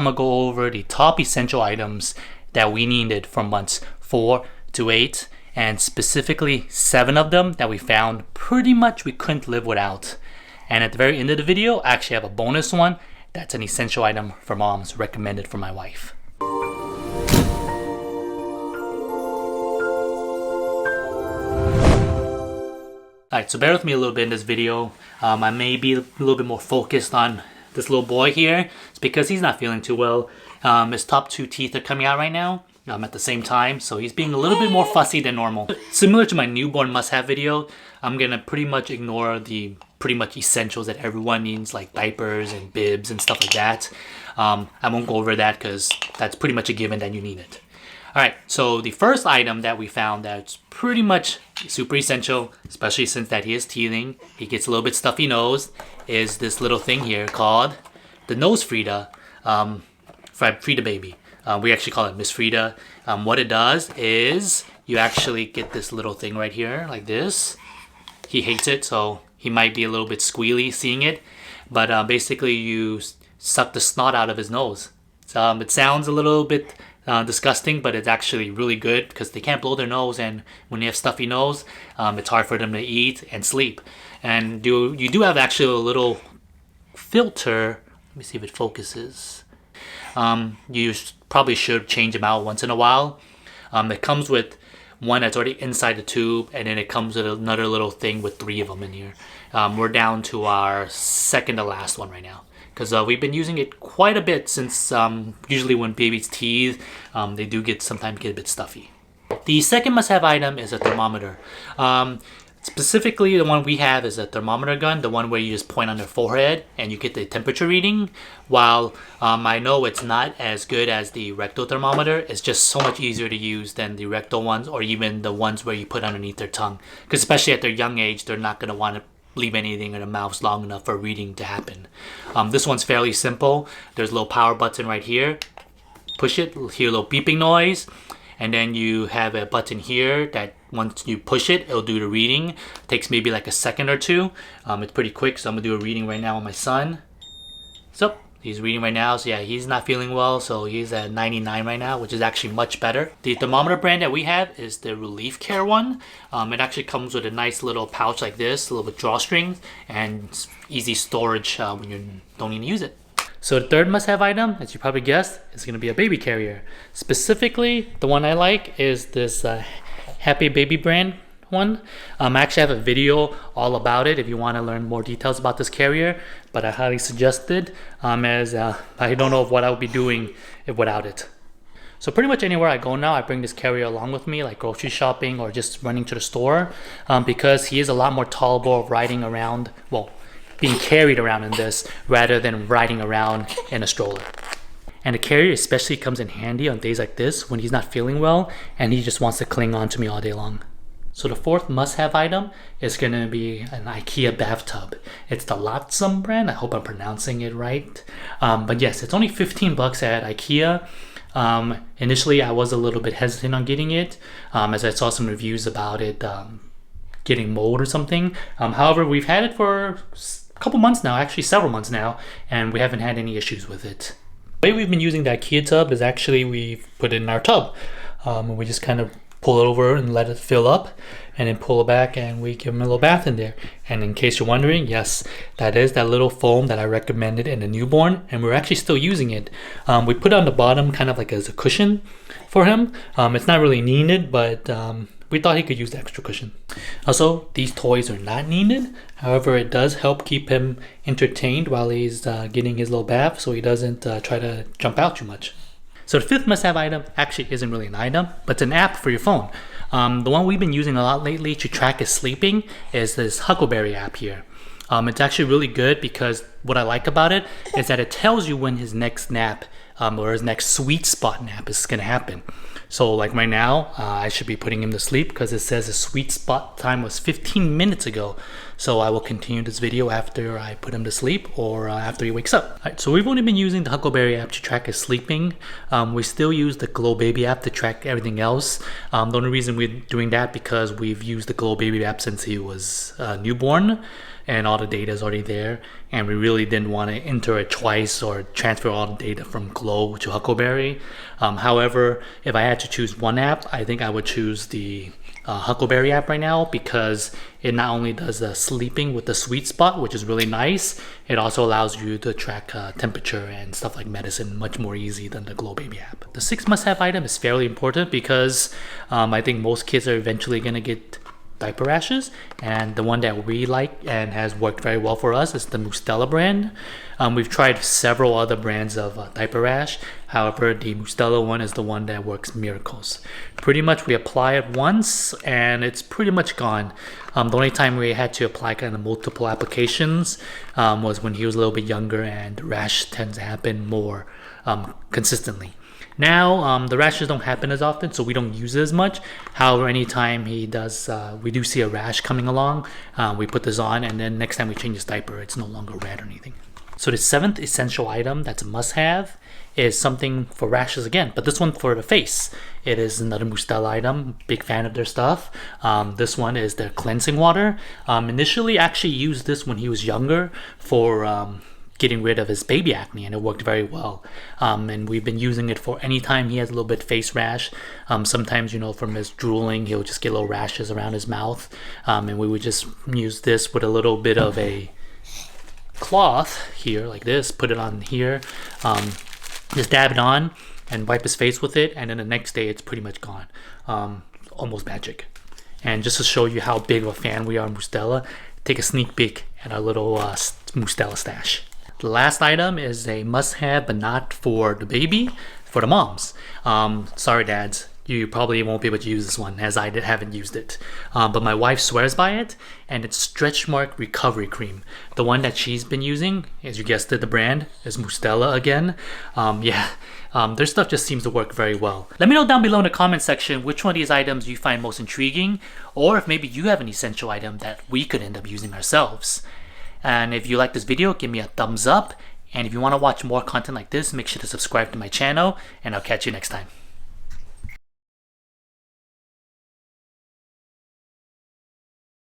I'm gonna go over the top essential items that we needed from months 4 to 8, and specifically 7 of them that we found pretty much we couldn't live without. And at the very end of the video, I actually have a bonus one that's an essential item for moms recommended for my wife. Alright, so bear with me a little bit in this video. I may be a little bit more focused on this little boy here. It's because he's not feeling too well. His top 2 teeth are coming out right now at the same time, so he's being a little bit more fussy than normal. Similar to my newborn must-have video, I'm gonna pretty much ignore the pretty much essentials that everyone needs, like diapers and bibs and stuff like that. I won't go over that because that's pretty much a given that you need it. Alright, so the first item that we found that's pretty much super essential, especially since that he is teething, he gets a little bit stuffy nose, is this little thing here called the Nosefrida, Frida baby. We actually call it Miss Frida. What it does is you actually get this little thing right here, like this. He hates it, so he might be a little bit squealy seeing it, but basically you suck the snot out of his nose. It sounds a little bit disgusting, but it's actually really good because they can't blow their nose, and when they have stuffy nose, it's hard for them to eat and sleep. And you do have actually a little filter. Let me see if it focuses. You probably should change them out once in a while. It comes with one that's already inside the tube, and then it comes with another little thing with 3 of them in here. We're down to our second to last one right now, because we've been using it quite a bit since usually when babies teeth, they do sometimes get a bit stuffy. The second must-have item is a thermometer. Specifically, the one we have is a thermometer gun, the one where you just point on their forehead and you get the temperature reading. While I know it's not as good as the rectal thermometer, it's just so much easier to use than the rectal ones, or even the ones where you put underneath their tongue. Because especially at their young age, they're not going to want to leave anything in their mouths long enough for reading to happen. This one's fairly simple. There's a little power button right here. Push it, hear a little beeping noise. And then you have a button here that once you push it, it'll do the reading. It takes maybe like a second or 2. It's pretty quick, so I'm gonna do a reading right now on my son. So he's reading right now. So yeah, he's not feeling well, so he's at 99 right now, which is actually much better. The thermometer brand that we have is the Relief Care one. It actually comes with a nice little pouch like this, a little bit drawstring, and easy storage when you don't need to use it. So the third must-have item, as you probably guessed, is going to be a baby carrier. Specifically, the one I like is this Happy Baby brand one. I actually have a video all about it if you want to learn more details about this carrier, but I highly suggest it as I don't know what I would be doing without it. So pretty much anywhere I go now, I bring this carrier along with me, like grocery shopping or just running to the store, because he is a lot more tolerable of riding around, well, being carried around in this rather than riding around in a stroller. And the carrier especially comes in handy on days like this when he's not feeling well and he just wants to cling on to me all day long. So the fourth must-have item is going to be an Ikea bathtub. It's the Lotsum brand. I hope I'm pronouncing it right. But yes, it's only 15 bucks at Ikea. Initially, I was a little bit hesitant on getting it as I saw some reviews about it getting mold or something. However, we've had it for couple months now, actually several months now, and we haven't had any issues with it. The way we've been using the IKEA tub is actually we've put it in our tub. And we just kind of pull it over and let it fill up, and then pull it back and we give him a little bath in there. And in case you're wondering, yes, that is that little foam that I recommended in the newborn, and we're actually still using it. We put it on the bottom kind of like as a cushion for him. It's not really needed, but we thought he could use the extra cushion. Also, these toys are not needed. However, it does help keep him entertained while he's getting his little bath, so he doesn't try to jump out too much. So the fifth must-have item actually isn't really an item, but it's an app for your phone. The one we've been using a lot lately to track his sleeping is this Huckleberry app here. It's actually really good because what I like about it is that it tells you when his next nap or his next sweet spot nap is going to happen. So like right now, I should be putting him to sleep because it says his sweet spot time was 15 minutes ago. So I will continue this video after I put him to sleep or after he wakes up. Alright, so we've only been using the Huckleberry app to track his sleeping. We still use the Glow Baby app to track everything else. The only reason we're doing that because we've used the Glow Baby app since he was newborn. and all the data is already there, and we really didn't want to enter it twice or transfer all the data from Glow to Huckleberry. However, if I had to choose one app, I think I would choose the Huckleberry app right now, because it not only does the sleeping with the sweet spot, which is really nice, it also allows you to track temperature and stuff like medicine much more easy than the Glow Baby app. The sixth must-have item is fairly important because I think most kids are eventually going to get diaper rashes, and the one that we like and has worked very well for us is the Mustela brand. We've tried several other brands of diaper rash. However, the Mustela one is the one that works miracles. Pretty much we apply it once and it's pretty much gone. The only time we had to apply kind of multiple applications was when he was a little bit younger, and the rash tends to happen more consistently. Now, the rashes don't happen as often, so we don't use it as much. However, anytime he does, we do see a rash coming along, we put this on, and then next time we change his diaper, it's no longer red or anything. So the seventh essential item that's a must-have is something for rashes again, but this one for the face. It is another Mustela item. Big fan of their stuff. This one is their cleansing water. Initially, I actually used this when he was younger for getting rid of his baby acne, and it worked very well. And we've been using it for any time he has a little bit face rash. Sometimes, from his drooling, he'll just get little rashes around his mouth. And we would just use this with a little bit of a cloth here, like this, put it on here, just dab it on and wipe his face with it, and then the next day it's pretty much gone. Almost magic. And just to show you how big of a fan we are of Mustela, take a sneak peek at our little Mustela stash. The last item is a must-have, but not for the baby, for the moms. Sorry, dads, you probably won't be able to use this one, as I haven't used it. But my wife swears by it, and it's Stretch Mark Recovery Cream. The one that she's been using, as you guessed it, the brand is Mustela again. Their stuff just seems to work very well. Let me know down below in the comment section which one of these items you find most intriguing, or if maybe you have an essential item that we could end up using ourselves. And if you like this video, give me a thumbs up. And if you want to watch more content like this, make sure to subscribe to my channel, and I'll catch you next time.